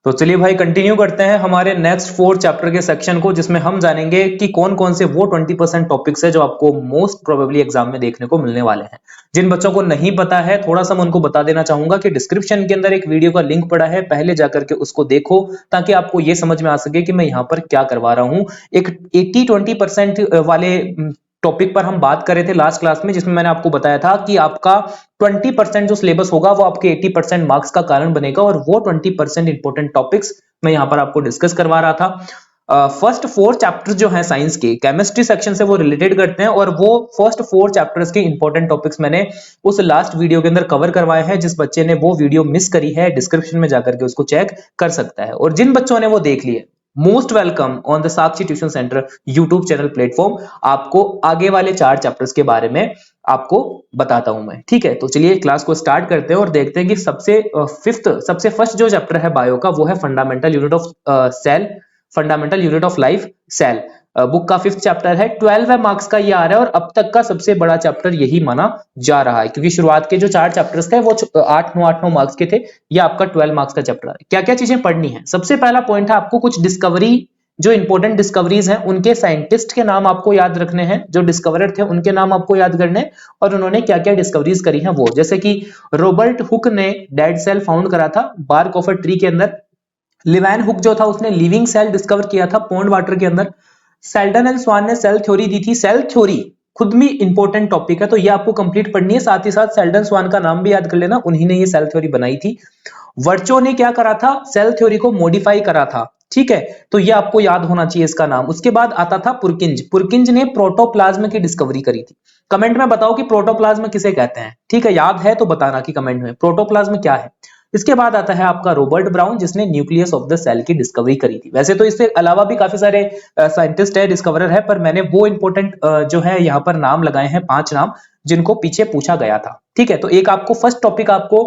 तो चलिए भाई कंटिन्यू करते हैं हमारे नेक्स्ट 4 चैप्टर के सेक्शन को, जिसमें हम जानेंगे कि कौन कौन से वो 20% टॉपिक्स है जो आपको मोस्ट प्रोबेबली एग्जाम में देखने को मिलने वाले हैं। जिन बच्चों को नहीं पता है, थोड़ा सा मैं उनको बता देना चाहूंगा कि डिस्क्रिप्शन के अंदर एक वीडियो का लिंक पड़ा है, पहले जाकर के उसको देखो ताकि आपको ये समझ में आ सके कि मैं यहाँ पर क्या करवा रहा हूँ। एक 80-20% वाले टॉपिक पर हम बात कर रहे थे लास्ट क्लास में, जिसमें मैंने आपको बताया था कि आपका 20% जो सिलेबस होगा वो आपके 80% मार्क्स का कारण बनेगा, और वो 20% इंपॉर्टेंट टॉपिक्स मैं यहां पर आपको डिस्कस करवा रहा था। फर्स्ट 4 चैप्टर जो हैं साइंस के केमिस्ट्री सेक्शन से वो रिलेटेड करते हैं, और वो फर्स्ट 4 चैप्टर्स के इंपॉर्टेंट टॉपिक्स मैंने उस लास्ट वीडियो के अंदर कवर करवाए हैं। जिस बच्चे ने वो वीडियो मिस करी है, डिस्क्रिप्शन में जाकर के उसको चेक कर सकता है, और जिन बच्चों ने वो देख लिए, most welcome on the Sakshi tuition centre YouTube channel platform. आपको आगे वाले 4 चैप्टर्स के बारे में आपको बताता हूं मैं, ठीक है। तो चलिए क्लास को स्टार्ट करते हैं और देखते हैं कि सबसे फर्स्ट जो चैप्टर है बायो का, वो है fundamental unit of cell, fundamental unit of life cell. Book का 5th चैप्टर है, 12 मार्क्स का ये आ रहा है, और अब तक का सबसे बड़ा चैप्टर यही माना जा रहा है, क्योंकि शुरुआत के जो 4 चैप्टर्स थे वो 8-9 मार्क्स के थे। ये आपका 12 मार्क्स का चैप्टर है। क्या क्या चीजें पढ़नी है? सबसे पहला पॉइंट है, आपको कुछ डिस्कवरी, जो इंपॉर्टेंट डिस्कवरीज हैं उनके साइंटिस्ट के नाम आपको याद रखने हैं, जो डिस्कवरर थे उनके नाम आपको याद करने, और उन्होंने क्या क्या डिस्कवरीज करी हैं वो। जैसे कि रॉबर्ट हुक ने डेड सेल फाउंड करा था बार्क ऑफ अ ट्री के अंदर। लिवैन हुक जो था उसने लिविंग सेल डिस्कवर किया था पॉन्ड वाटर के अंदर। सेल्डन एंड स्वान ने सेल थ्योरी दी थी। सेल थ्योरी खुद में इंपॉर्टेंट टॉपिक है, तो ये आपको कंप्लीट पढ़नी है। साथ ही साथ सेल्डन स्वान का नाम भी याद कर लेना, उन्हीं ने ये सेल थ्योरी बनाई थी। वर्चो ने क्या करा था? सेल थ्योरी को मॉडिफाई करा था, ठीक है, तो ये आपको याद होना चाहिए इसका नाम। उसके बाद आता था पुरकिंज। पुरकिंज ने प्रोटोप्लाज्म की डिस्कवरी करी थी। कमेंट में बताओ कि प्रोटोप्लाज्म किसे कहते हैं, ठीक है, याद है तो बताना कि कमेंट में प्रोटोप्लाज्म क्या है। इसके बाद आता है आपका रॉबर्ट ब्राउन, जिसने न्यूक्लियस ऑफ द सेल की डिस्कवरी करी थी। वैसे तो इससे अलावा भी काफी सारे साइंटिस्ट है, डिस्कवरर है, पर मैंने वो इंपॉर्टेंट जो है यहाँ पर नाम लगाए हैं, 5 नाम जिनको पीछे पूछा गया था, ठीक है। तो एक आपको फर्स्ट टॉपिक आपको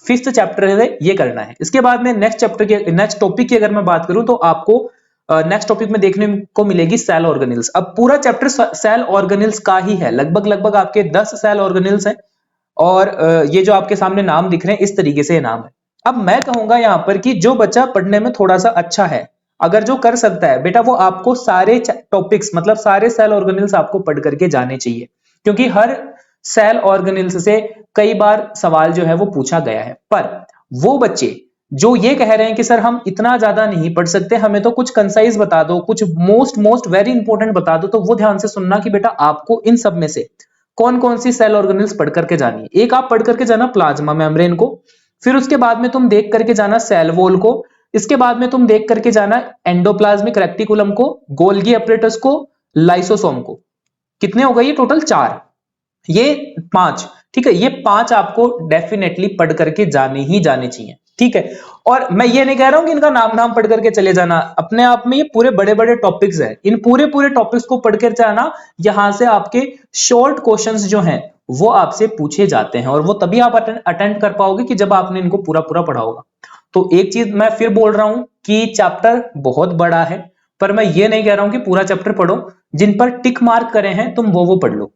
5th चैप्टर है ये करना है। इसके बाद में नेक्स्ट टॉपिक की अगर मैं बात करूं, तो आपको नेक्स्ट टॉपिक में देखने को मिलेगी सेल ऑर्गेनिल्स। अब पूरा चैप्टर सेल ऑर्गेनिल्स का ही है, लगभग लगभग आपके 10 सेल ऑर्गेनिल्स हैं, और ये जो आपके सामने नाम दिख रहे हैं इस तरीके से ये नाम है। अब मैं कहूंगा यहाँ पर कि जो बच्चा पढ़ने में थोड़ा सा अच्छा है, अगर जो कर सकता है बेटा, वो आपको सारे टॉपिक्स मतलब सारे सेल ऑर्गेनिल्स आपको पढ़ करके जाने चाहिए, क्योंकि हर सेल ऑर्गेनिल्स से कई बार सवाल जो है वो पूछा गया है। पर वो बच्चे जो ये कह रहे हैं कि सर हम इतना ज्यादा नहीं पढ़ सकते, हमें तो कुछ कंसाइज बता दो, कुछ मोस्ट वेरी इंपॉर्टेंट बता दो, तो वो ध्यान से सुनना कि बेटा आपको इन सब में से कौन कौन सी सेल ऑर्गेनिल्स पढ़ करके जानी है। एक आप पढ़ करके जाना प्लाज्मा मेम्ब्रेन को, फिर उसके बाद में तुम देख करके जाना सेल वॉल को, इसके बाद में तुम देख करके जाना एंडोप्लाज्मिक रेक्टिकुलम को, गोल्गी अपरेटस को, लाइसोसोम को। कितने हो गए ये टोटल? 4, ये 5, ठीक है। ये 5 आपको डेफिनेटली पढ़ करके जाने ही जाने चाहिए, ठीक है। और मैं ये नहीं कह रहा हूं कि इनका नाम नाम पढ़ करके चले जाना, अपने आप में ये पूरे बड़े बड़े टॉपिक्स हैं, इन पूरे पूरे टॉपिक्स को पढ़ कर जाना। यहां से आपके शॉर्ट क्वेश्चंस जो हैं वो आपसे पूछे जाते हैं, और वो तभी आप अटेंड कर पाओगे कि जब आपने इनको पूरा पूरा पढ़ा होगा। तो एक चीज मैं फिर बोल रहा हूं कि चैप्टर बहुत बड़ा है, पर मैं ये नहीं कह रहा हूं कि पूरा चैप्टर पढ़ो। जिन पर टिक मार्क करे हैं तुम वो पढ़ लो।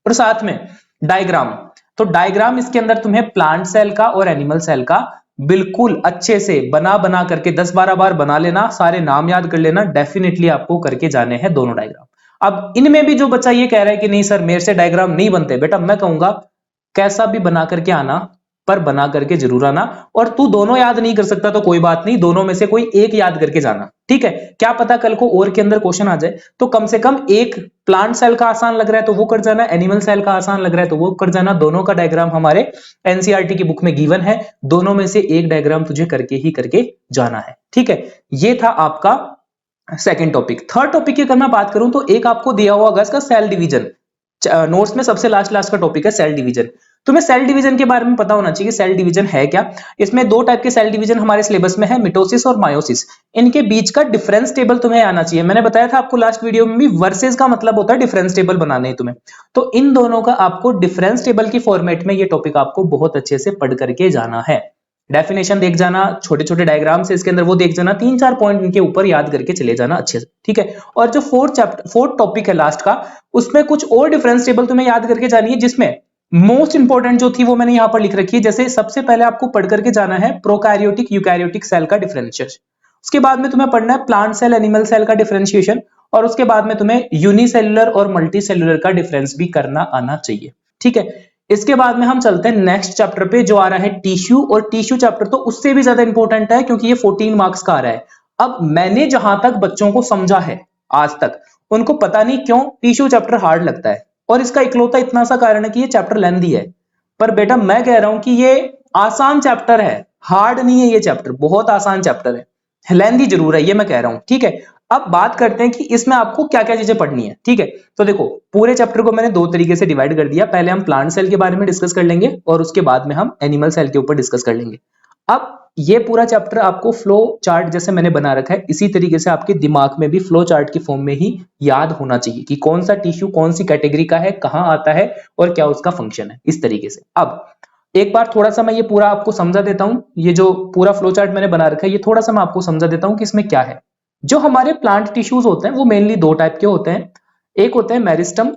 और साथ में डायग्राम, तो डायग्राम इसके अंदर तुम्हें प्लांट सेल का और एनिमल सेल का बिल्कुल अच्छे से बना बना करके 10-12 बार बना लेना, सारे नाम याद कर लेना, डेफिनेटली आपको करके जाने हैं दोनों डायग्राम। अब इनमें भी जो बच्चा ये कह रहा है कि नहीं सर मेरे से डायग्राम नहीं बनते, बेटा मैं कहूंगा कैसा भी बना करके आना, पर बना करके जरूर आना। और तू दोनों याद नहीं कर सकता तो कोई बात नहीं, दोनों में से कोई एक याद करके जाना, ठीक है। क्या पता कल को और के अंदर क्वेश्चन आ जाए, तो कम से कम एक प्लांट सेल का आसान लग रहा है तो वो कर जाना, एनिमल सेल का आसान लग रहा है तो वो कर जाना। दोनों का डायग्राम हमारे एनसीईआरटी की बुक में गिवन है, दोनों में से एक डायग्राम तुझे करके ही करके जाना है, ठीक है। ये था आपका सेकंड टॉपिक। थर्ड टॉपिक की अगर मैं बात करूं, तो एक आपको दिया हुआ होगा इसका सेल डिवीजन। नोट्स में सबसे लास्ट का टॉपिक है सेल डिवीजन। तुम्हें सेल डिवीजन के बारे में पता होना चाहिए, सेल डिवीजन है क्या। इसमें 2 टाइप के सेल डिवीजन हमारे सिलेबस में है, मिटोसिस और मायोसिस। इनके बीच का डिफरेंस टेबल तुम्हें आना चाहिए। मैंने बताया था आपको लास्ट वीडियो में भी, वर्सेस का मतलब होता है डिफरेंस टेबल बनाने हैं तुम्हें। तो इन दोनों का आपको डिफरेंस टेबल की फॉर्मेट में ये टॉपिक आपको बहुत अच्छे से पढ़ करके जाना है। डेफिनेशन देख जाना, छोटे छोटे डायग्राम से इसके अंदर वो देख जाना, 3-4 पॉइंट इनके ऊपर याद करके चले जाना अच्छे से, ठीक है। और जो फोर्थ टॉपिक है लास्ट का, उसमें कुछ और डिफरेंस टेबल तुम्हें याद करके जानी है, जिसमें मोस्ट इंपॉर्टेंट जो थी वो मैंने यहां पर लिख रखी है। जैसे सबसे पहले आपको पढ़ करके जाना है प्रोकैरियोटिक यूकैरियोटिक सेल का डिफरेंशिएशन, उसके बाद में तुम्हें पढ़ना है प्लांट सेल एनिमल सेल का डिफरेंशिएशन, और उसके बाद में तुम्हें यूनिसेलुलर और मल्टी सेलुलर का डिफरेंस भी करना आना चाहिए। ठीक है, इसके बाद में हम चलते हैं नेक्स्ट चैप्टर पे जो आ रहा है टिश्यू, और टिश्यू चैप्टर तो उससे भी ज्यादा इंपॉर्टेंट है क्योंकि ये 14 मार्क्स का आ रहा है। अब मैंने जहां तक बच्चों को समझा है आज तक, उनको पता नहीं क्यों टिश्यू चैप्टर हार्ड लगता है, और इसका इकलौता इतना सा कारण है कि ये चैप्टर लेंथी है। पर बेटा मैं कह रहा हूं कि ये आसान चैप्टर है, हार्ड नहीं है, ये चैप्टर बहुत आसान चैप्टर है, लेंथी जरूर है, ये मैं कह रहा हूं। ठीक है, अब बात करते हैं कि इसमें आपको क्या क्या चीजें पढ़नी है। ठीक है, तो देखो पूरे चैप्टर को मैंने दो तरीके से डिवाइड कर दिया, पहले हम प्लांट सेल के बारे में डिस्कस कर लेंगे और उसके बाद में हम एनिमल सेल के ऊपर डिस्कस कर लेंगे। अब ये पूरा चैप्टर आपको फ्लो चार्ट जैसे मैंने बना रखा है, इसी तरीके से आपके दिमाग में भी फ्लो चार्ट की फॉर्म में ही याद होना चाहिए कि कौन सा टिश्यू कौन सी कैटेगरी का है, कहां आता है और क्या उसका फंक्शन है, इस तरीके से। अब एक बार थोड़ा सा मैं ये पूरा आपको समझा देता हूं, ये जो पूरा फ्लो चार्ट मैंने बना रखा है ये थोड़ा सा मैं आपको समझा देता हूं कि इसमें क्या है। जो हमारे प्लांट टिश्यूज होते हैं वो मेनली दो टाइप के होते हैं, एक होते हैं मेरिस्टम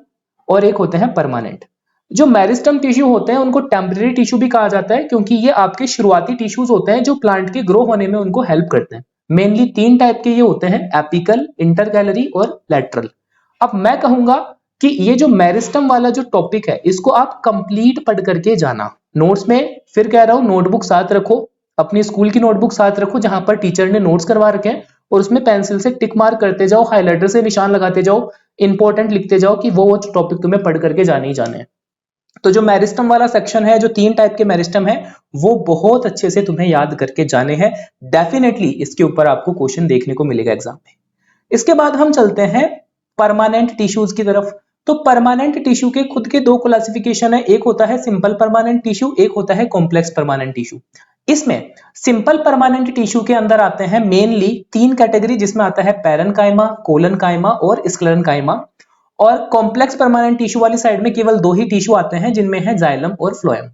और एक होते हैं परमानेंट। जो मेरिस्टम टिश्यू होते हैं उनको टेम्परेरी टिश्यू भी कहा जाता है क्योंकि ये आपके शुरुआती टिश्यूज होते हैं जो प्लांट के ग्रो होने में उनको हेल्प करते हैं। मेनली तीन टाइप के ये होते हैं, एपिकल, इंटरकैलरी और लैटरल। अब मैं कहूंगा कि ये जो मेरिस्टम वाला जो टॉपिक है इसको आप कंप्लीट पढ़ करके जाना नोट्स में। फिर कह रहा हूं नोटबुक साथ रखो, अपनी स्कूल की नोटबुक साथ रखो जहां पर टीचर ने नोट्स करवा रखे हैं, और उसमें पेंसिल से टिक मार्क करते जाओ, हाइलाइटर से निशान लगाते जाओ, इंपॉर्टेंट लिखते जाओ कि वो टॉपिक तुम्हें पढ़ करके जाने ही जाने हैं। तो जो मेरिस्टम वाला सेक्शन है, जो तीन टाइप के मेरिस्टम है, वो बहुत अच्छे से तुम्हें याद करके जाने हैं। डेफिनेटली इसके ऊपर आपको क्वेश्चन देखने को मिलेगा एग्जाम में। इसके बाद हम चलते हैं परमानेंट टिश्यूज की तरफ। तो परमानेंट टिश्यू के खुद के दो क्लासिफिकेशन है, एक होता है सिंपल परमानेंट टिश्यू, एक होता है कॉम्प्लेक्स परमानेंट टिश्यू। इसमें सिंपल परमानेंट टिश्यू के अंदर आते हैं मेनली तीन कैटेगरी, जिसमें आता है पैरेनकाइमा, कोलनकाइमा और स्क्लेरेनकाइमा। और कॉम्प्लेक्स परमानेंट टिश्यू वाली साइड में केवल दो ही टिश्यू आते हैं जिनमें है जाइलम और फ्लोएम।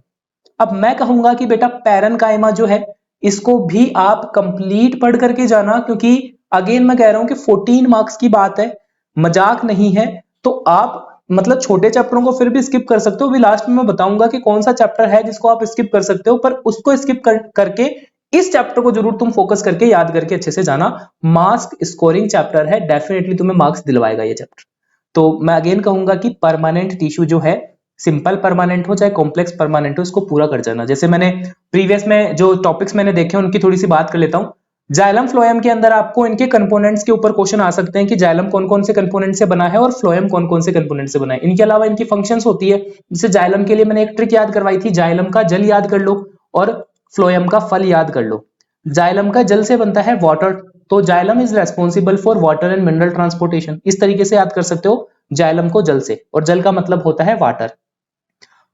अब मैं कहूंगा कि बेटा पैरेनकाइमा जो है इसको भी आप कंप्लीट पढ़ करके जाना, क्योंकि अगेन मैं कह रहा हूं कि 14 मार्क्स की बात है, मजाक नहीं है। तो आप मतलब छोटे चैप्टरों को फिर भी स्किप कर सकते हो, भी लास्ट में मैं बताऊंगा कि कौन सा चैप्टर है जिसको आप स्किप कर सकते हो, पर उसको स्किप करके इस चैप्टर को जरूर तुम फोकस करके याद करके अच्छे से जाना। मार्क्स स्कोरिंग चैप्टर है, डेफिनेटली तुम्हें मार्क्स दिलवाएगा ये चैप्टर। तो मैं अगेन कहूंगा कि परमानेंट टिश्यू जो है, सिंपल परमानेंट हो चाहे कॉम्प्लेक्स परमानेंट हो, इसको पूरा कर जाना। जैसे मैंने प्रीवियस में जो टॉपिक्स मैंने देखे उनकी थोड़ी सी बात कर लेता हूं। जाइलम फ्लोएम के अंदर आपको इनके कंपोनेंट्स के ऊपर क्वेश्चन आ सकते हैं कि जाइलम कौन कौन से कंपोनेंट से बना है और फ्लोएम कौन कौन से कंपोनेंट से बना है। इनके अलावा इनकी फंक्शंस होती है, जैसे जाइलम के लिए मैंने एक ट्रिक याद करवाई थी, जाइलम का जल याद कर लो और फ्लोएम का फल याद कर लो। जाइलम का जल से बनता है वाटर, तो xylem is responsible for water and mineral transportation, इस तरीके से याद कर सकते हो जाइलम को जल से, और जल का मतलब होता है वाटर।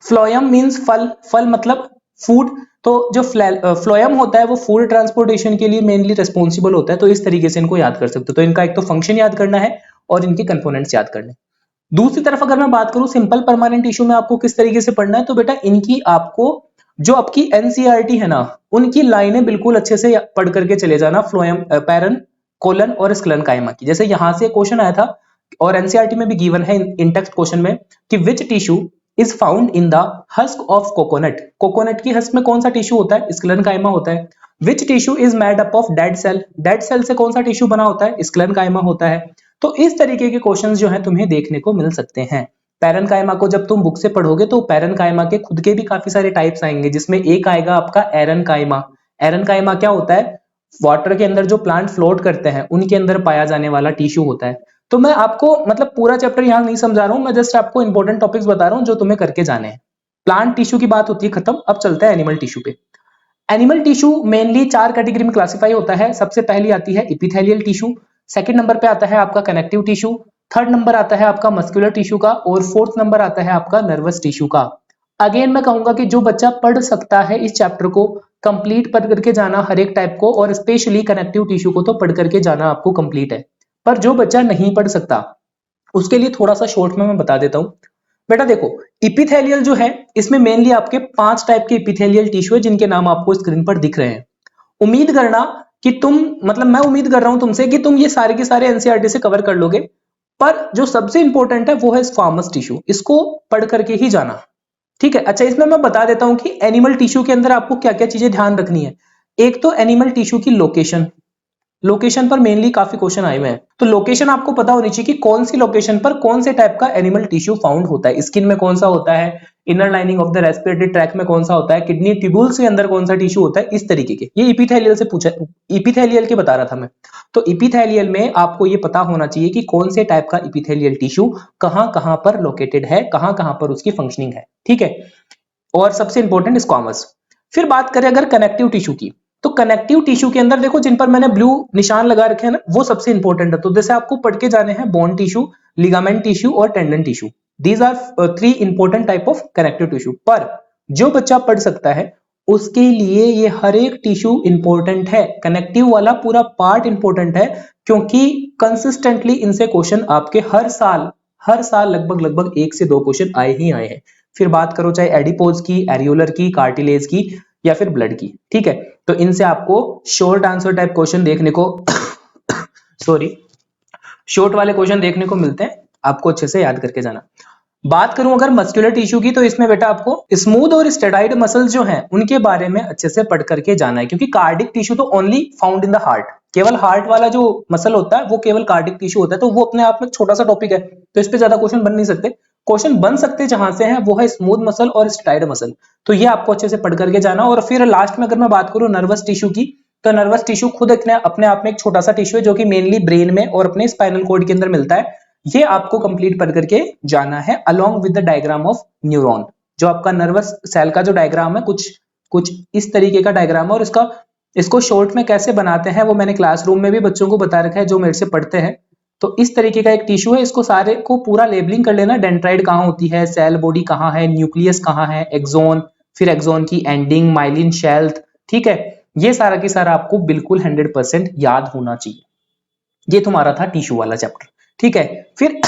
फ्लोएम मींस फल, फल मतलब फूड, तो जो फ्लोएम होता है वो फूड ट्रांसपोर्टेशन के लिए मेनली रिस्पॉन्सिबल होता है। तो इस तरीके से इनको याद कर सकते हो। तो इनका एक तो फंक्शन याद करना है और इनके कंपोनेंट्स याद करने। दूसरी तरफ अगर मैं बात करूं सिंपल परमानेंट टिश्यू में आपको किस तरीके से पढ़ना है, तो बेटा इनकी आपको जो आपकी एनसीईआरटी है ना, उनकी लाइनें बिल्कुल अच्छे से पढ़ करके चले जाना, फ्लोएम, पैरन, कोलन और स्क्लेरेनकाइमा की। जैसे यहां से क्वेश्चन आया था और एनसीईआरटी में भी गिवन है इन टेक्स्ट क्वेश्चन में कि which tissue is found in the husk of coconut. Coconut की हस्क में कौन सा टिश्यू होता है? स्क्लेरेनकाइमा होता है। Which tissue is made up of dead cell, dead cell से कौन सा टिश्यू बना होता है? स्क्लेरेनकाइमा होता है। तो इस तरीके के क्वेश्चंस जो हैं तुम्हें देखने को मिल सकते हैं। पैरेनकाइमा को जब तुम बुक से पढ़ोगे तो पैरेनकाइमा के खुद के भी काफी सारे टाइप्स आएंगे, जिसमें एक आएगा आपका एरनकाइमा। एरनकाइमा क्या होता है? वाटर के अंदर जो प्लांट फ्लोट करते हैं उनके अंदर पाया जाने वाला टिश्यू होता है। तो मैं आपको मतलब पूरा चैप्टर यहां नहीं समझा रहा हूं, मैं जस्ट आपको इंपॉर्टेंट टॉपिक्स बता रहा हूं जो तुम्हें करके जाने हैं। प्लांट टिश्यू की बात होती है खत्म, अब चलता है एनिमल टिश्यू पे। एनिमल टिश्यू मेनली चार कैटेगरी में क्लासिफाई होता है। सबसे पहली आती है इपिथेलियल टिश्यू, सेकंड नंबर पे आता है आपका कनेक्टिव टिश्यू, थर्ड नंबर आता है आपका मस्कुलर टिश्यू का, और फोर्थ नंबर आता है आपका नर्वस टिश्यू का। अगेन मैं कहूंगा कि जो बच्चा पढ़ सकता है इस चैप्टर को कंप्लीट पढ़ करके जाना हर एक टाइप को, और स्पेशली कनेक्टिव टिश्यू को तो पढ़ करके जाना आपको कंप्लीट है। पर जो बच्चा नहीं पढ़ सकता उसके लिए थोड़ा सा शॉर्ट में मैं बता देता हूं। बेटा देखो, इपिथेलियल जो है इसमें मेनली आपके 5 टाइप के इपिथेलियल टिश्यू है जिनके नाम आपको स्क्रीन पर दिख रहे हैं। उम्मीद करना कि तुम मतलब मैं उम्मीद कर रहा हूं तुमसे कि तुम ये सारे के सारे एनसीईआरटी से कवर कर लोगे, पर जो सबसे इंपॉर्टेंट है वो है स्क्वामस टिश्यू, इसको पढ़ करके ही जाना। ठीक है। अच्छा, इसमें मैं बता देता हूं कि एनिमल टिश्यू के अंदर आपको क्या क्या चीजें ध्यान रखनी है। एक तो एनिमल टिश्यू की लोकेशन, लोकेशन पर मेनली काफी क्वेश्चन आए हुए हैं, तो लोकेशन आपको पता होनी चाहिए कि कौन सी लोकेशन पर कौन से टाइप का एनिमल टिश्यू फाउंड होता है। स्किन में कौन सा होता है, inner lining of the respiratory tract में कौन सा होता है, किडनी ट्यूब्यूल्स के अंदर कौन सा टिश्यू होता है, इस तरीके के। ये इपिथेलियल से पूछा, इपिथेलियल के बता रहा था मैं। तो इपिथेलियल में आपको ये पता होना चाहिए कि कौन से टाइप का इपिथेलियल टिश्यू कहां कहां पर लोकेटेड है, कहां कहां पर उसकी फंक्शनिंग है। ठीक है। और सबसे इंपॉर्टेंट स्क्वामस। फिर बात करें अगर कनेक्टिव टिश्यू की, तो कनेक्टिव टिश्यू के अंदर देखो जिन पर मैंने ब्लू निशान लगा रखे हैं ना, वो सबसे इंपॉर्टेंट है। तो जैसे आपको पढ़ के जाने हैं बोन टिश्यू, लिगामेंट टिश्यू और tendon tissue. These are 3 important type of connective tissue. पर जो बच्चा पढ़ सकता है उसके लिए ये हर एक टिश्यू इंपॉर्टेंट है, कनेक्टिव वाला पूरा पार्ट इंपॉर्टेंट है, क्योंकि कंसिस्टेंटली इनसे क्वेश्चन आपके हर साल लगभग लगभग 1 से 2 क्वेश्चन आए ही आए हैं। फिर बात करो चाहे एडिपोज की, एरियोलर की, कार्टिलेज की या फिर ब्लड की। ठीक है। तो इनसे आपको शॉर्ट आंसर टाइप क्वेश्चन देखने को सॉरी, शॉर्ट वाले क्वेश्चन देखने को मिलते हैं, आपको अच्छे से याद करके जाना। बात करूं अगर मस्कुलर टिश्यू की, तो इसमें बेटा आपको स्मूथ और स्टेरॉइड मसल्स जो हैं उनके बारे में अच्छे से पढ़ करके जाना है, क्योंकि कार्डिक टिश्यू तो only found in the heart. केवल हार्ट वाला जो मसल होता है वो केवल कार्डिक टिश्यू होता है, तो वो अपने आप में छोटा सा टॉपिक है, तो इस पे ज्यादा क्वेश्चन बन नहीं सकते। क्वेश्चन बन सकते जहां से हैं वो है स्मूथ मसल और स्टेरॉइड मसल, तो ये आपको अच्छे से पढ़ करके जाना। और फिर लास्ट में अगर मैं बात करूं नर्वस टिश्यू की, तो नर्वस टिश्यू खुद अपने आप में एक छोटा सा टिश्यू है जो कि मेनली ब्रेन में और अपने स्पाइनल कॉर्ड के अंदर मिलता है। ये आपको कंप्लीट पढ़ करके जाना है along with the diagram of neuron. जो आपका नर्वस सेल का जो डायग्राम है कुछ कुछ इस तरीके का डायग्राम है, और इसको शॉर्ट में कैसे बनाते हैं वो मैंने क्लासरूम में भी बच्चों को बता रखा है जो मेरे से पढ़ते हैं। तो इस तरीके का एक टिश्यू है, इसको सारे को पूरा लेबलिंग कर लेना, डेंड्राइड कहाँ होती है, सेल बॉडी कहाँ है, न्यूक्लियस कहाँ है, एक्सोन, फिर एक्सोन की एंडिंग, माइलिन शेल्थ। ठीक है। ये सारा की सारा आपको बिल्कुल 100% याद होना चाहिए। ये तुम्हारा था टिश्यू वाला चैप्टर। ठीक है। फिर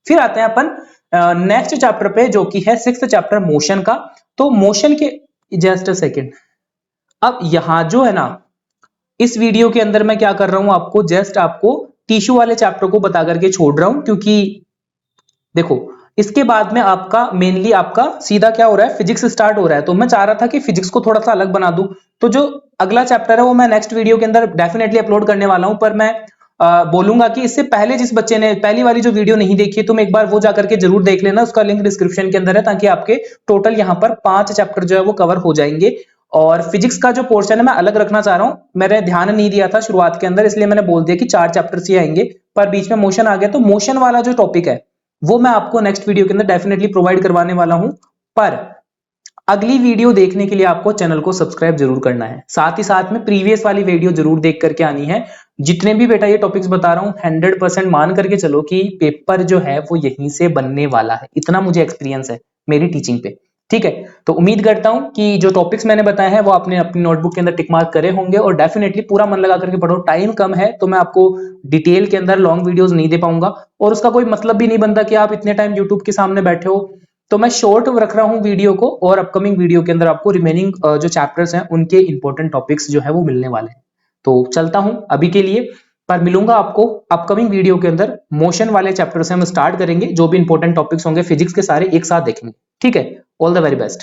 फिर आते हैं अपन नेक्स्ट चैप्टर पे जो कि है 6th चैप्टर मोशन का। तो मोशन के, जस्ट अ सेकेंड, अब यहां जो है ना इस वीडियो के अंदर मैं क्या कर रहा हूं, आपको जस्ट आपको टिश्यू वाले चैप्टर को बता करके छोड़ रहा हूं, क्योंकि देखो इसके बाद में आपका मेनली आपका सीधा क्या हो रहा है, फिजिक्स स्टार्ट हो रहा है। तो मैं चाह रहा था कि फिजिक्स को थोड़ा सा अलग बना दूं, तो जो अगला चैप्टर है वो मैं नेक्स्ट वीडियो के अंदर डेफिनेटली अपलोड करने वाला हूं। पर मैं बोलूंगा कि इससे पहले जिस बच्चे ने पहली वाली जो वीडियो नहीं देखी है, तुम एक बार वो जाकर के जरूर देख लेना, उसका लिंक डिस्क्रिप्शन के अंदर है, ताकि आपके टोटल यहाँ पर 5 चैप्टर जो है वो कवर हो जाएंगे। और फिजिक्स का जो पोर्शन है मैं अलग रखना चाह रहा हूं, मैंने ध्यान नहीं दिया था शुरुआत के अंदर, इसलिए मैंने बोल दिया कि 4 चैप्टर्स ही आएंगे, पर बीच में मोशन आ गया। तो मोशन वाला जो टॉपिक है वो मैं आपको नेक्स्ट वीडियो के अंदर डेफिनेटली प्रोवाइड करवाने वाला हूं। पर अगली वीडियो देखने के लिए आपको चैनल को सब्सक्राइब जरूर करना है, साथ ही साथ में प्रीवियस वाली वीडियो जरूर देख करके आनी है। जितने भी बेटा ये टॉपिक्स बता रहा हूं 100% मान करके चलो कि पेपर जो है वो यहीं से बनने वाला है, इतना मुझे एक्सपीरियंस है मेरी टीचिंग पे। ठीक है। तो उम्मीद करता हूं कि जो टॉपिक्स मैंने बताए हैं वो आपने अपनी नोटबुक के अंदर टिक मार्क करे होंगे, और डेफिनेटली पूरा मन लगा करके पढ़ो। टाइम कम है तो मैं आपको डिटेल के अंदर लॉन्ग वीडियोस नहीं दे पाऊंगा, और उसका कोई मतलब भी नहीं बनता कि आप इतने टाइम यूट्यूब के सामने बैठे हो। तो मैं शॉर्ट रख रहा हूं वीडियो को, और अपकमिंग वीडियो के अंदर आपको रिमेनिंग जो चैप्टर्स हैं उनके इंपॉर्टेंट टॉपिक्स जो है वो मिलने वाले हैं। तो चलता हूं अभी के लिए, पर मिलूंगा आपको अपकमिंग वीडियो के अंदर। मोशन वाले चैप्टर से हम स्टार्ट करेंगे, जो भी इंपॉर्टेंट टॉपिक्स होंगे फिजिक्स के सारे एक साथ देखेंगे। ठीक है। All the very best.